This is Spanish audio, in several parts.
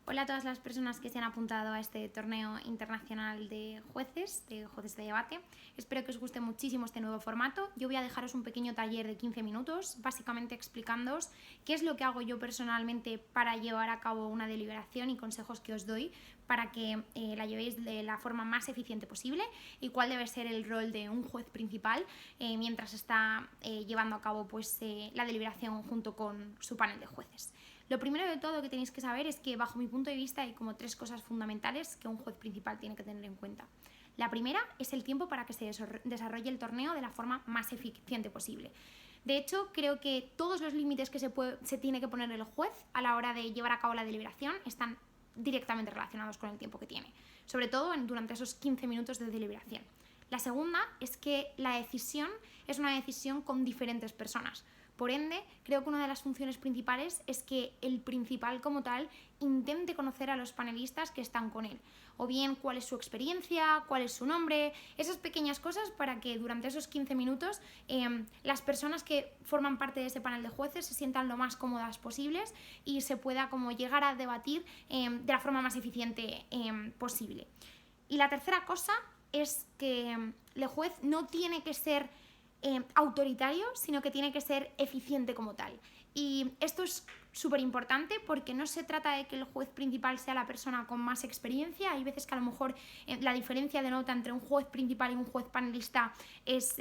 Hola a todas las personas que se han apuntado a este torneo internacional de jueces de debate. Espero que os guste muchísimo este nuevo formato. Yo voy a dejaros un pequeño taller de 15 minutos, básicamente explicándoos qué es lo que hago yo personalmente para llevar a cabo una deliberación y consejos que os doy para que la llevéis de la forma más eficiente posible y cuál debe ser el rol de un juez principal mientras está llevando a cabo la deliberación junto con su panel de jueces. Lo primero de todo que tenéis que saber es que, bajo mi punto de vista, hay como 3 cosas fundamentales que un juez principal tiene que tener en cuenta. La primera es el tiempo para que se desarrolle el torneo de la forma más eficiente posible. De hecho, creo que todos los límites que se tiene que poner el juez a la hora de llevar a cabo la deliberación están directamente relacionados con el tiempo que tiene, sobre todo durante esos 15 minutos de deliberación. La segunda es que la decisión es una decisión con diferentes personas. Por ende, creo que una de las funciones principales es que el principal como tal intente conocer a los panelistas que están con él, o bien cuál es su experiencia, cuál es su nombre, esas pequeñas cosas para que durante esos 15 minutos las personas que forman parte de ese panel de jueces se sientan lo más cómodas posibles y se pueda como llegar a debatir de la forma más eficiente posible. Y la tercera cosa es que el juez no tiene que ser autoritario, sino que tiene que ser eficiente como tal. Y esto es súper importante porque no se trata de que el juez principal sea la persona con más experiencia. Hay veces que a lo mejor la diferencia de nota entre un juez principal y un juez panelista es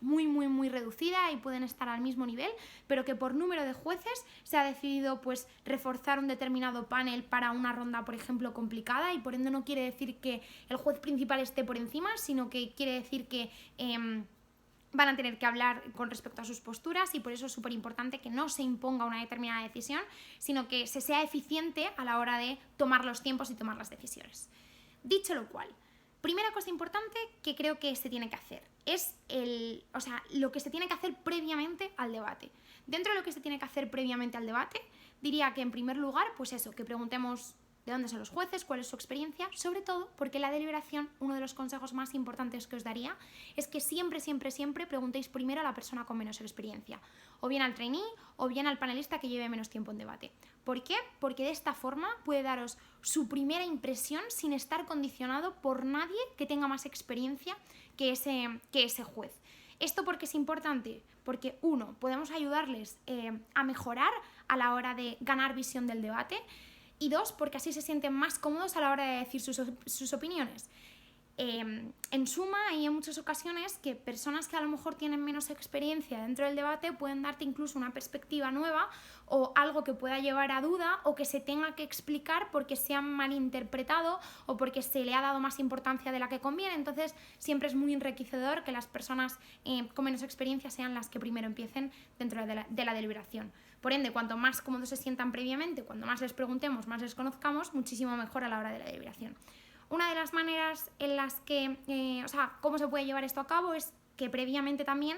muy reducida y pueden estar al mismo nivel, pero que por número de jueces se ha decidido reforzar un determinado panel para una ronda, por ejemplo, complicada, y por ende no quiere decir que el juez principal esté por encima, sino que quiere decir que van a tener que hablar con respecto a sus posturas, y por eso es súper importante que no se imponga una determinada decisión, sino que se sea eficiente a la hora de tomar los tiempos y tomar las decisiones. Dicho lo cual, primera cosa importante que creo que se tiene que hacer es lo que se tiene que hacer previamente al debate. Dentro de lo que se tiene que hacer previamente al debate, diría que en primer lugar, que preguntemos de dónde son los jueces, cuál es su experiencia, sobre todo porque en la deliberación uno de los consejos más importantes que os daría es que siempre preguntéis primero a la persona con menos experiencia, o bien al trainee o bien al panelista que lleve menos tiempo en debate. ¿Por qué? Porque de esta forma puede daros su primera impresión sin estar condicionado por nadie que tenga más experiencia que ese juez. ¿Esto por qué es importante? Porque, uno, podemos ayudarles a mejorar a la hora de ganar visión del debate, y dos, porque así se sienten más cómodos a la hora de decir sus opiniones. En suma, hay en muchas ocasiones que personas que a lo mejor tienen menos experiencia dentro del debate pueden darte incluso una perspectiva nueva o algo que pueda llevar a duda o que se tenga que explicar porque se ha malinterpretado o porque se le ha dado más importancia de la que conviene. Entonces siempre es muy enriquecedor que las personas con menos experiencia sean las que primero empiecen dentro de la deliberación. Por ende, cuanto más cómodos se sientan previamente, cuanto más les preguntemos, más les conozcamos, muchísimo mejor a la hora de la deliberación. Una de las maneras en las que, cómo se puede llevar esto a cabo es que previamente también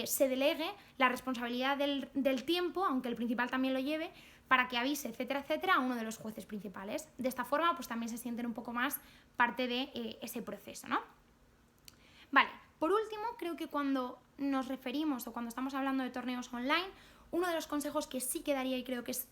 se delegue la responsabilidad del tiempo, aunque el principal también lo lleve, para que avise, etcétera, a uno de los jueces principales. De esta forma, también se sienten un poco más parte de ese proceso, ¿no? Vale, por último, creo que cuando nos referimos o cuando estamos hablando de torneos online, uno de los consejos que sí que daría y creo que es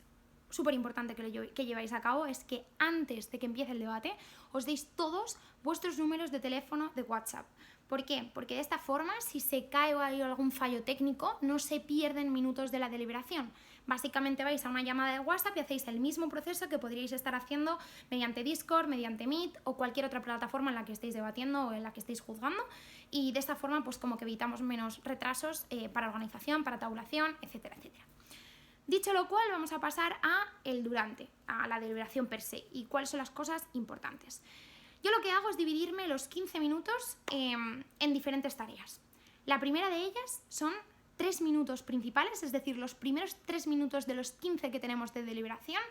súper importante que lleváis a cabo es que antes de que empiece el debate os deis todos vuestros números de teléfono de WhatsApp. ¿Por qué? Porque de esta forma, si se cae o hay algún fallo técnico, no se pierden minutos de la deliberación. Básicamente vais a una llamada de WhatsApp y hacéis el mismo proceso que podríais estar haciendo mediante Discord, mediante Meet o cualquier otra plataforma en la que estéis debatiendo o en la que estéis juzgando, y de esta forma como que evitamos menos retrasos para organización, para tabulación, etcétera. Dicho lo cual, vamos a pasar a la deliberación per se y cuáles son las cosas importantes. Yo lo que hago es dividirme los 15 minutos en diferentes tareas. La primera de ellas son 3 minutos principales, es decir, los primeros 3 minutos de los 15 que tenemos de deliberación.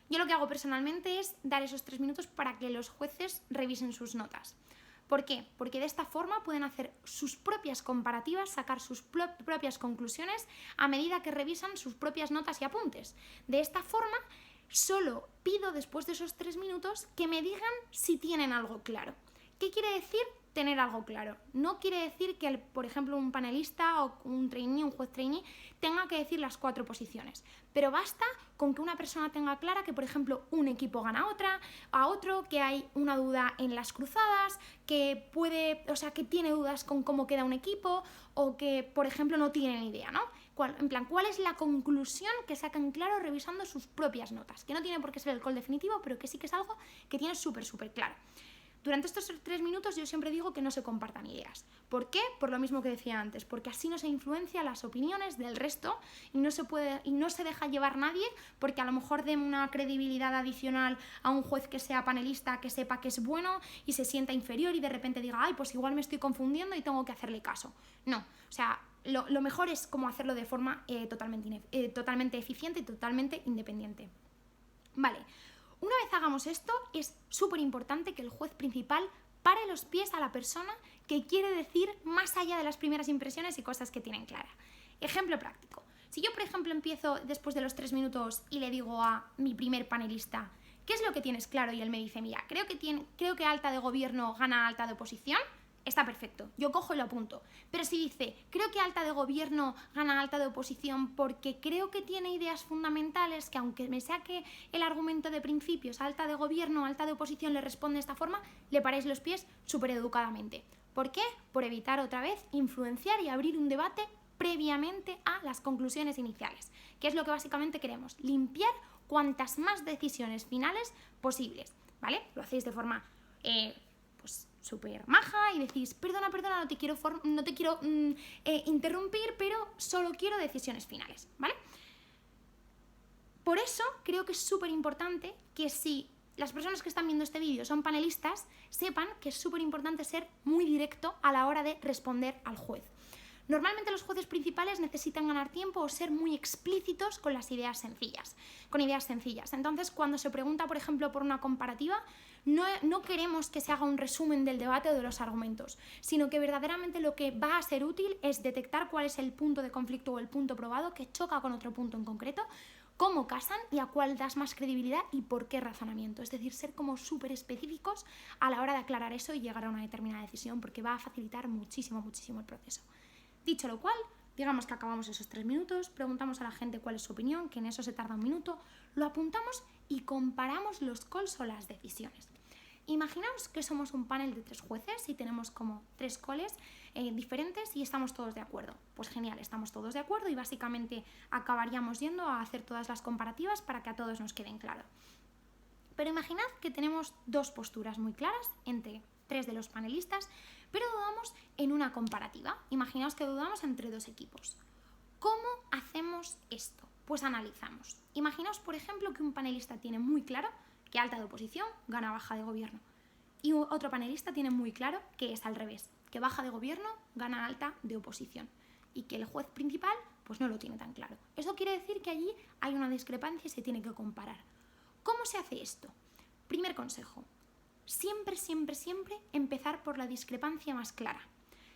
Yo lo que hago personalmente es dar esos 3 minutos para que los jueces revisen sus notas. ¿Por qué? Porque de esta forma pueden hacer sus propias comparativas, sacar sus propias conclusiones a medida que revisan sus propias notas y apuntes. De esta forma, solo pido después de esos 3 minutos que me digan si tienen algo claro. ¿Qué quiere decir tener algo claro. No quiere decir que, por ejemplo, un panelista o un trainee, un juez trainee, tenga que decir las 4 posiciones. Pero basta con que una persona tenga clara que, por ejemplo, un equipo gana a otro, que hay una duda en las cruzadas, que tiene dudas con cómo queda un equipo, o que, por ejemplo, no tiene ni idea, ¿no? En plan, ¿cuál es la conclusión que sacan claro revisando sus propias notas? Que no tiene por qué ser el call definitivo, pero que sí que es algo que tiene súper claro. Durante estos 3 minutos yo siempre digo que no se compartan ideas. ¿Por qué? Por lo mismo que decía antes, porque así no se influencian las opiniones del resto y no se deja llevar nadie, porque a lo mejor den una credibilidad adicional a un juez que sea panelista, que sepa que es bueno y se sienta inferior y de repente diga, ay, pues igual me estoy confundiendo y tengo que hacerle caso. No, o sea, lo mejor es como hacerlo de forma totalmente eficiente y totalmente independiente. Vale. Una vez hagamos esto, es súper importante que el juez principal pare los pies a la persona que quiere decir más allá de las primeras impresiones y cosas que tienen clara. Ejemplo práctico. Si yo, por ejemplo, empiezo después de los 3 minutos y le digo a mi primer panelista, ¿qué es lo que tienes claro? Y él me dice, mira, creo que alta de gobierno gana alta de oposición. Está perfecto, yo cojo y lo apunto. Pero si dice, creo que alta de gobierno gana alta de oposición porque creo que tiene ideas fundamentales que aunque me saque el argumento de principios, alta de gobierno, alta de oposición le responde de esta forma, le paráis los pies súper educadamente. ¿Por qué? Por evitar otra vez influenciar y abrir un debate previamente a las conclusiones iniciales, que es lo que básicamente queremos, limpiar cuantas más decisiones finales posibles, ¿vale? Lo hacéis de forma súper maja y decís, perdona, no te quiero interrumpir, pero solo quiero decisiones finales, ¿vale? Por eso creo que es súper importante que si las personas que están viendo este vídeo son panelistas, sepan que es súper importante ser muy directo a la hora de responder al juez. Normalmente los jueces principales necesitan ganar tiempo o ser muy explícitos con las ideas sencillas, Entonces, cuando se pregunta, por ejemplo, por una comparativa, no queremos que se haga un resumen del debate o de los argumentos, sino que verdaderamente lo que va a ser útil es detectar cuál es el punto de conflicto o el punto probado que choca con otro punto en concreto, cómo casan y a cuál das más credibilidad y por qué razonamiento. Es decir, ser como súper específicos a la hora de aclarar eso y llegar a una determinada decisión, porque va a facilitar muchísimo el proceso. Dicho lo cual, digamos que acabamos esos 3 minutos, preguntamos a la gente cuál es su opinión, que en eso se tarda 1 minuto, lo apuntamos y comparamos los calls o las decisiones. Imaginaos que somos un panel de 3 jueces y tenemos como 3 calls diferentes y estamos todos de acuerdo. Pues genial, estamos todos de acuerdo y básicamente acabaríamos yendo a hacer todas las comparativas para que a todos nos queden claro. Pero imaginad que tenemos 2 posturas muy claras entre 3 de los panelistas, pero dudamos en una comparativa. Imaginaos que dudamos entre 2 equipos. ¿Cómo hacemos esto? Pues analizamos. Imaginaos, por ejemplo, que un panelista tiene muy claro que alta de oposición gana baja de gobierno. Y otro panelista tiene muy claro que es al revés, que baja de gobierno gana alta de oposición. Y que el juez principal pues no lo tiene tan claro. Eso quiere decir que allí hay una discrepancia y se tiene que comparar. ¿Cómo se hace esto? Primer consejo. Siempre empezar por la discrepancia más clara.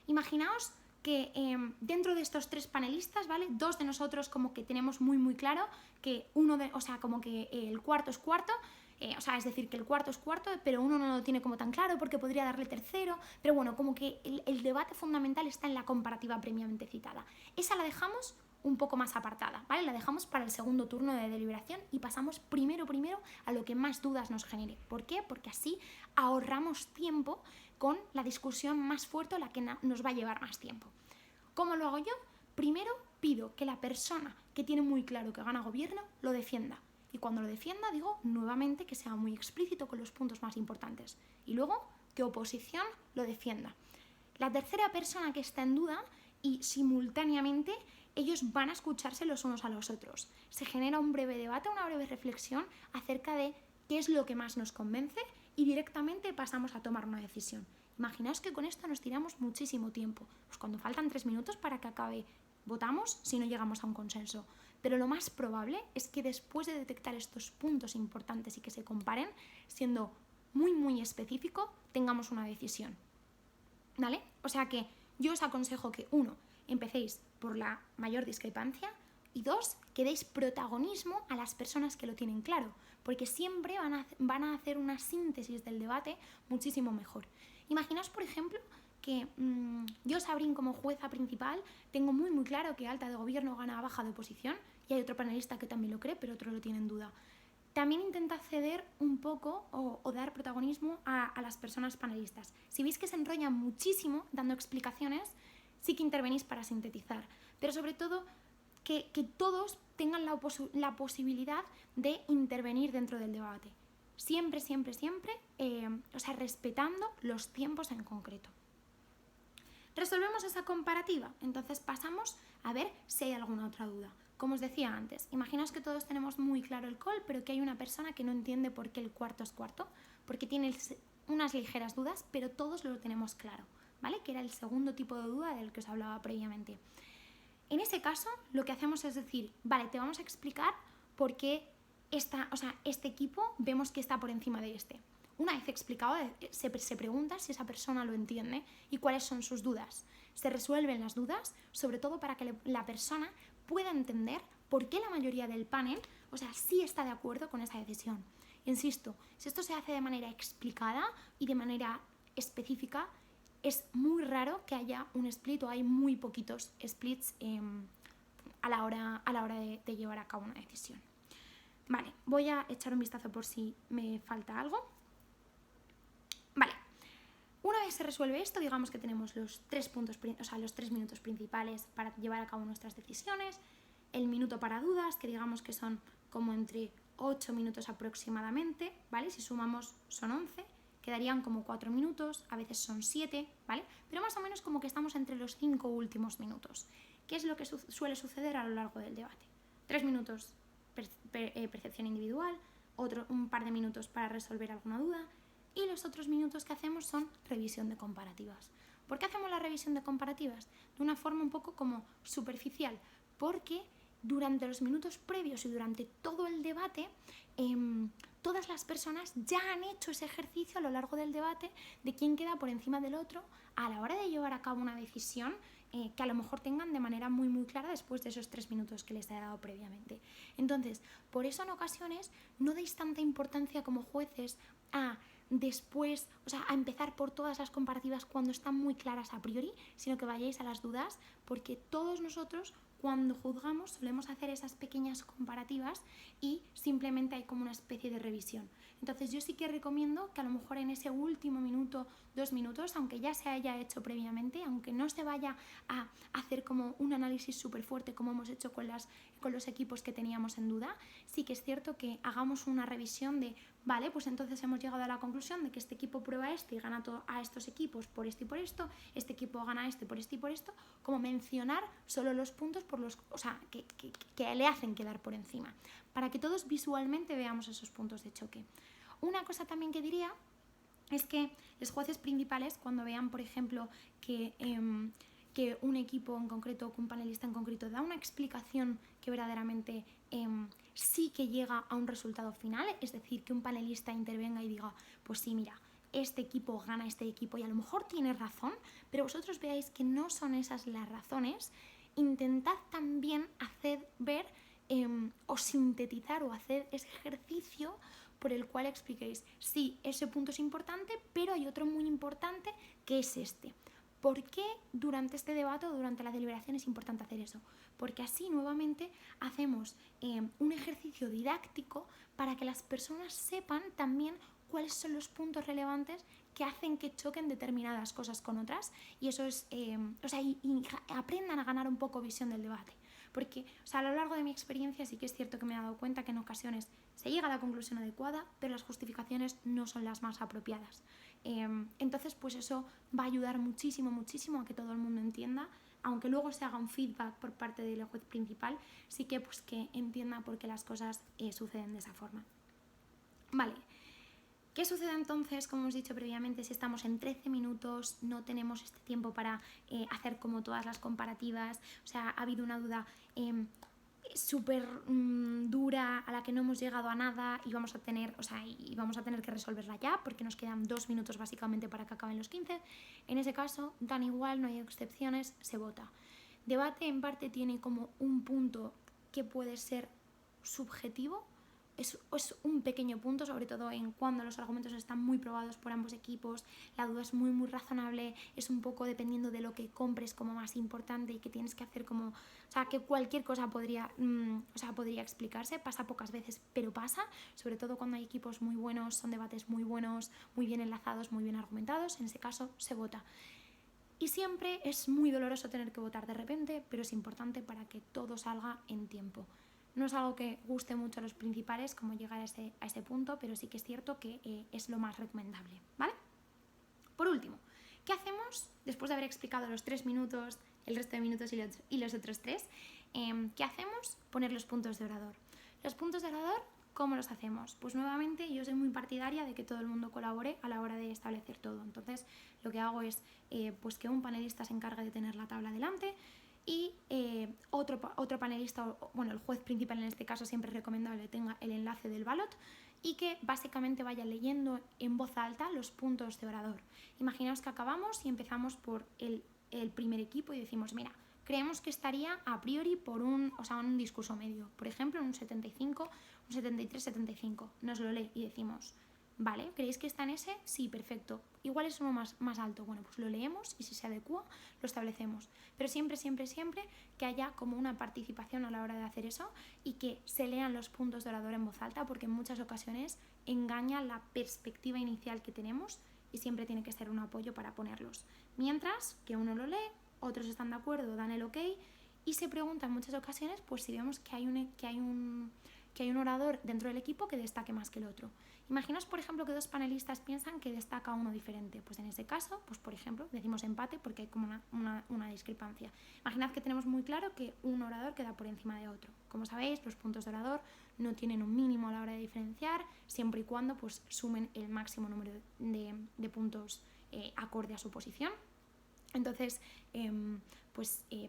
Imaginaos que dentro de estos 3 panelistas, ¿vale? 2 de nosotros como que tenemos muy claro que el cuarto es cuarto, es decir, que el cuarto es cuarto, pero uno no lo tiene como tan claro porque podría darle tercero, pero bueno, como que el debate fundamental está en la comparativa previamente citada. Esa la dejamos un poco más apartada, ¿vale? La dejamos para el segundo turno de deliberación y pasamos primero a lo que más dudas nos genere. ¿Por qué? Porque así ahorramos tiempo con la discusión más fuerte, la que nos va a llevar más tiempo. ¿Cómo lo hago yo? Primero pido que la persona que tiene muy claro que gana gobierno lo defienda. Y cuando lo defienda, digo nuevamente que sea muy explícito con los puntos más importantes. Y luego que oposición lo defienda. La tercera persona que está en duda y simultáneamente ellos van a escucharse los unos a los otros. Se genera un breve debate, una breve reflexión acerca de qué es lo que más nos convence y directamente pasamos a tomar una decisión. Imaginaos que con esto nos tiramos muchísimo tiempo. Pues cuando faltan 3 minutos para que acabe, votamos si no llegamos a un consenso. Pero lo más probable es que después de detectar estos puntos importantes y que se comparen, siendo muy específico, tengamos una decisión. ¿Vale? O sea que yo os aconsejo que 1, empecéis por la mayor discrepancia y 2, que deis protagonismo a las personas que lo tienen claro, porque siempre van a hacer una síntesis del debate muchísimo mejor. Imaginaos, por ejemplo, que yo, Sabrín, como jueza principal, tengo muy muy claro que alta de gobierno gana a baja de oposición, y hay otro panelista que también lo cree, pero otro lo tiene en duda. También intenta ceder un poco o dar protagonismo a las personas panelistas. Si veis que se enrollan muchísimo dando explicaciones, sí que intervenís para sintetizar, pero sobre todo que todos tengan la posibilidad de intervenir dentro del debate. Siempre, siempre, siempre, respetando los tiempos en concreto. Resolvemos esa comparativa, entonces pasamos a ver si hay alguna otra duda. Como os decía antes, imaginaos que todos tenemos muy claro el call, pero que hay una persona que no entiende por qué el cuarto es cuarto, porque tiene unas ligeras dudas, pero todos lo tenemos claro, ¿vale? Que era el segundo tipo de duda del que os hablaba previamente. En ese caso, lo que hacemos es decir, vale, te vamos a explicar por qué este equipo vemos que está por encima de este. Una vez explicado, se pregunta si esa persona lo entiende y cuáles son sus dudas. Se resuelven las dudas, sobre todo para que la persona pueda entender por qué la mayoría del panel, sí está de acuerdo con esa decisión. Insisto, si esto se hace de manera explicada y de manera específica, es muy raro que haya un split, o hay muy poquitos splits a la hora de llevar a cabo una decisión. Vale, voy a echar un vistazo por si me falta algo. Vale, una vez se resuelve esto, digamos que tenemos los 3 minutos principales para llevar a cabo nuestras decisiones, el minuto para dudas, que digamos que son como entre 8 minutos aproximadamente, ¿vale? Si sumamos son 11, quedarían como 4 minutos, a veces son 7, ¿vale? Pero más o menos como que estamos entre los 5 últimos minutos. ¿Qué es lo que suele suceder a lo largo del debate? 3 minutos percepción individual, un par de minutos para resolver alguna duda, y los otros minutos que hacemos son revisión de comparativas. ¿Por qué hacemos la revisión de comparativas? De una forma un poco como superficial, porque durante los minutos previos y durante todo el debate, todas las personas ya han hecho ese ejercicio a lo largo del debate de quién queda por encima del otro a la hora de llevar a cabo una decisión que a lo mejor tengan de manera muy muy clara después de esos 3 minutos que les he dado previamente. Entonces, por eso en ocasiones no deis tanta importancia como jueces a empezar por todas las comparativas cuando están muy claras a priori, sino que vayáis a las dudas, porque todos nosotros cuando juzgamos solemos hacer esas pequeñas comparativas y simplemente hay como una especie de revisión. Entonces yo sí que recomiendo que a lo mejor en ese último minuto, 2 minutos, aunque ya se haya hecho previamente, aunque no se vaya a hacer como un análisis súper fuerte como hemos hecho con los equipos que teníamos en duda, sí que es cierto que hagamos una revisión de, vale, pues entonces hemos llegado a la conclusión de que este equipo prueba y gana a estos equipos por esto y por esto, este equipo gana por esto y por esto, como mencionar solo los puntos que le hacen quedar por encima, para que todos visualmente veamos esos puntos de choque. Una cosa también que diría es que los jueces principales, cuando vean, por ejemplo, que un equipo en concreto o que un panelista en concreto da una explicación que verdaderamente sí que llega a un resultado final, es decir, que un panelista intervenga y diga, pues sí, mira, este equipo gana a este equipo y a lo mejor tiene razón, pero vosotros veáis que no son esas las razones, intentad también hacer ver o sintetizar o hacer ese ejercicio por el cual expliquéis, sí, ese punto es importante, pero hay otro muy importante que es este. ¿Por qué durante este debate o durante la deliberación es importante hacer eso? Porque así nuevamente hacemos un ejercicio didáctico para que las personas sepan también cuáles son los puntos relevantes que hacen que choquen determinadas cosas con otras, y eso es, y aprendan a ganar un poco visión del debate. Porque a lo largo de mi experiencia sí que es cierto que me he dado cuenta que en ocasiones se llega a la conclusión adecuada, pero las justificaciones no son las más apropiadas. Entonces, pues eso va a ayudar muchísimo, muchísimo a que todo el mundo entienda, aunque luego se haga un feedback por parte del juez principal, sí que pues que entienda por qué las cosas suceden de esa forma. Vale. ¿Qué sucede entonces, como hemos dicho previamente, si estamos en 13 minutos, no tenemos este tiempo para hacer como todas las comparativas? Ha habido una duda súper dura a la que no hemos llegado a nada y vamos a tener que resolverla ya porque nos quedan 2 minutos básicamente para que acaben los 15. En ese caso, dan igual, no hay excepciones, se vota. Debate en parte tiene como un punto que puede ser subjetivo, es un pequeño punto, sobre todo en cuando los argumentos están muy probados por ambos equipos, la duda es muy muy razonable, es un poco dependiendo de lo que compres como más importante y que tienes que hacer como, o sea, que cualquier cosa podría explicarse, pasa pocas veces, pero pasa, sobre todo cuando hay equipos muy buenos, son debates muy buenos, muy bien enlazados, muy bien argumentados, en ese caso se vota. Y siempre es muy doloroso tener que votar de repente, pero es importante para que todo salga en tiempo. No es algo que guste mucho a los principales, como llegar a ese punto, pero sí que es cierto que es lo más recomendable, ¿vale? Por último, ¿qué hacemos después de haber explicado los 3 minutos, el resto de minutos y los otros 3? ¿Qué hacemos? Poner los puntos de orador. Los puntos de orador, ¿cómo los hacemos? Pues nuevamente yo soy muy partidaria de que todo el mundo colabore a la hora de establecer todo. Entonces lo que hago es pues que un panelista se encargue de tener la tabla delante y otro panelista, bueno, el juez principal en este caso siempre es recomendable que tenga el enlace del ballot y que básicamente vaya leyendo en voz alta los puntos de orador. Imaginaos que acabamos y empezamos por el primer equipo y decimos, mira, creemos que estaría a priori por un discurso medio, por ejemplo, un 75, un 73, 75. Nos lo lee y decimos, vale, ¿creéis que está en ese? Sí, perfecto. Igual es uno más alto. Bueno, pues lo leemos y si se adecua, lo establecemos. Pero siempre, siempre, siempre que haya como una participación a la hora de hacer eso y que se lean los puntos de orador en voz alta, porque en muchas ocasiones engaña la perspectiva inicial que tenemos y siempre tiene que ser un apoyo para ponerlos. Mientras que uno lo lee, otros están de acuerdo, dan el ok y se pregunta en muchas ocasiones pues si vemos que hay un orador dentro del equipo que destaque más que el otro. Imaginaos, por ejemplo, que dos panelistas piensan que destaca uno diferente. Pues en ese caso, pues por ejemplo, decimos empate porque hay como una discrepancia. Imaginad que tenemos muy claro que un orador queda por encima de otro. Como sabéis, los puntos de orador no tienen un mínimo a la hora de diferenciar, siempre y cuando pues sumen el máximo número de puntos acorde a su posición. Entonces,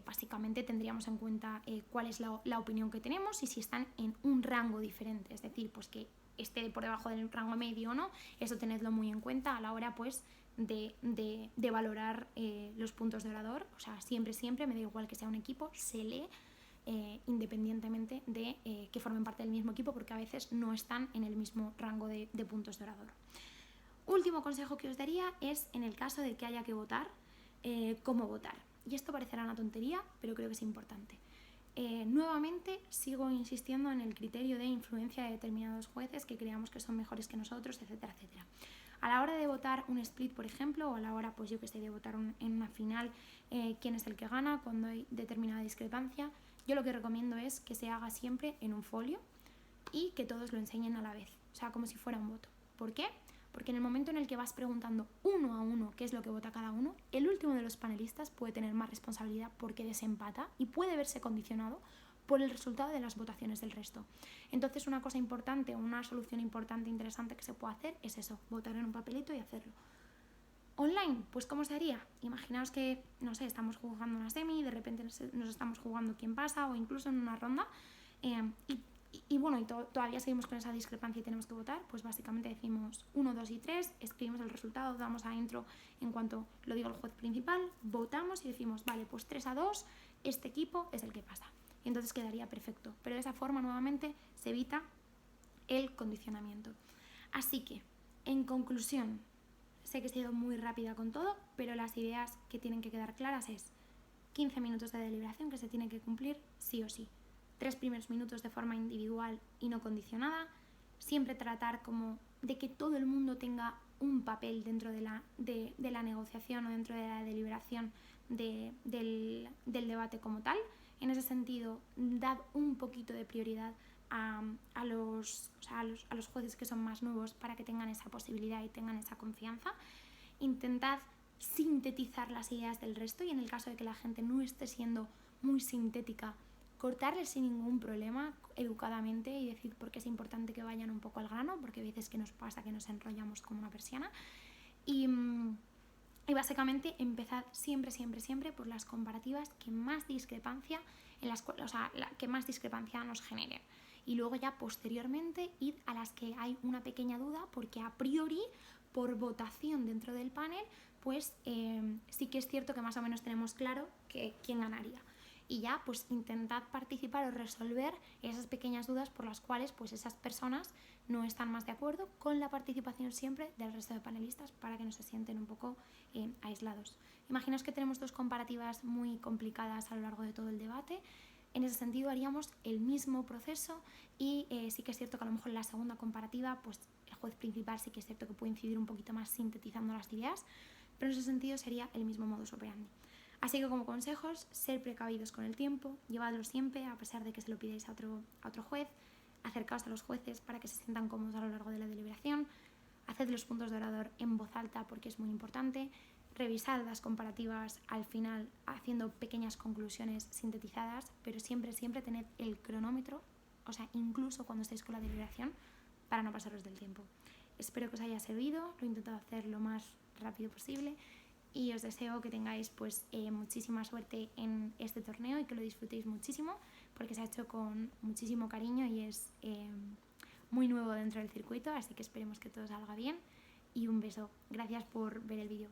básicamente tendríamos en cuenta cuál es la opinión que tenemos y si están en un rango diferente, es decir, pues que esté por debajo del rango medio o no, eso tenedlo muy en cuenta a la hora pues de valorar los puntos de orador. O sea, siempre, me da igual que sea un equipo, se lee independientemente de que formen parte del mismo equipo, porque a veces no están en el mismo rango de puntos de orador. Último consejo que os daría es, en el caso de que haya que votar, cómo votar. Y esto parecerá una tontería, pero creo que es importante. Nuevamente sigo insistiendo en el criterio de influencia de determinados jueces que creamos que son mejores que nosotros, etcétera, etcétera. A la hora de votar un split, por ejemplo, o a la hora, pues yo que sé, de votar en una final, quién es el que gana, cuando hay determinada discrepancia, yo lo que recomiendo es que se haga siempre en un folio y que todos lo enseñen a la vez, o sea, como si fuera un voto. ¿Por qué? Porque en el momento en el que vas preguntando uno a uno qué es lo que vota cada uno, el último de los panelistas puede tener más responsabilidad porque desempata y puede verse condicionado por el resultado de las votaciones del resto. Entonces, una cosa importante, una solución importante, interesante que se puede hacer es eso, votar en un papelito y hacerlo. Online, pues ¿cómo se haría? Imaginaos que, no sé, estamos jugando una semi, de repente nos estamos jugando quién pasa o incluso en una ronda y todavía seguimos con esa discrepancia y tenemos que votar, pues básicamente decimos 1, 2 y 3, escribimos el resultado, damos a intro en cuanto lo diga el juez principal, votamos y decimos, vale, pues 3-2, este equipo es el que pasa. Y entonces quedaría perfecto. Pero de esa forma, nuevamente, se evita el condicionamiento. Así que, en conclusión, sé que he sido muy rápida con todo, pero las ideas que tienen que quedar claras es 15 minutos de deliberación que se tienen que cumplir sí o sí. 3 primeros minutos de forma individual y no condicionada, siempre tratar como de que todo el mundo tenga un papel dentro de la negociación o dentro de la deliberación del debate como tal. En ese sentido, dad un poquito de prioridad a los jueces que son más nuevos para que tengan esa posibilidad y tengan esa confianza. Intentad sintetizar las ideas del resto y en el caso de que la gente no esté siendo muy sintética, cortarles sin ningún problema, educadamente, y decir por qué es importante que vayan un poco al grano, porque a veces que nos pasa que nos enrollamos como una persiana. Y básicamente empezad siempre por las comparativas que más discrepancia que más discrepancia nos generen. Y luego ya posteriormente id a las que hay una pequeña duda, porque a priori, por votación dentro del panel, pues sí que es cierto que más o menos tenemos claro quién ganaría. y ya pues intentad participar o resolver esas pequeñas dudas por las cuales pues esas personas no están más de acuerdo, con la participación siempre del resto de panelistas para que no se sienten un poco aislados. Imaginaos que tenemos dos comparativas muy complicadas a lo largo de todo el debate. En ese sentido haríamos el mismo proceso y sí que es cierto que a lo mejor en la segunda comparativa pues el juez principal sí que es cierto que puede incidir un poquito más sintetizando las ideas, pero en ese sentido sería el mismo modus operandi. Así que como consejos, ser precavidos con el tiempo, llevadlo siempre a pesar de que se lo pidáis a otro juez, acercaos a los jueces para que se sientan cómodos a lo largo de la deliberación, haced los puntos de orador en voz alta porque es muy importante, revisad las comparativas al final haciendo pequeñas conclusiones sintetizadas, pero siempre tened el cronómetro, o sea, incluso cuando estéis con la deliberación, para no pasaros del tiempo. Espero que os haya servido, lo he intentado hacer lo más rápido posible y os deseo que tengáis pues muchísima suerte en este torneo y que lo disfrutéis muchísimo porque se ha hecho con muchísimo cariño y es muy nuevo dentro del circuito, así que esperemos que todo salga bien y un beso. Gracias por ver el vídeo.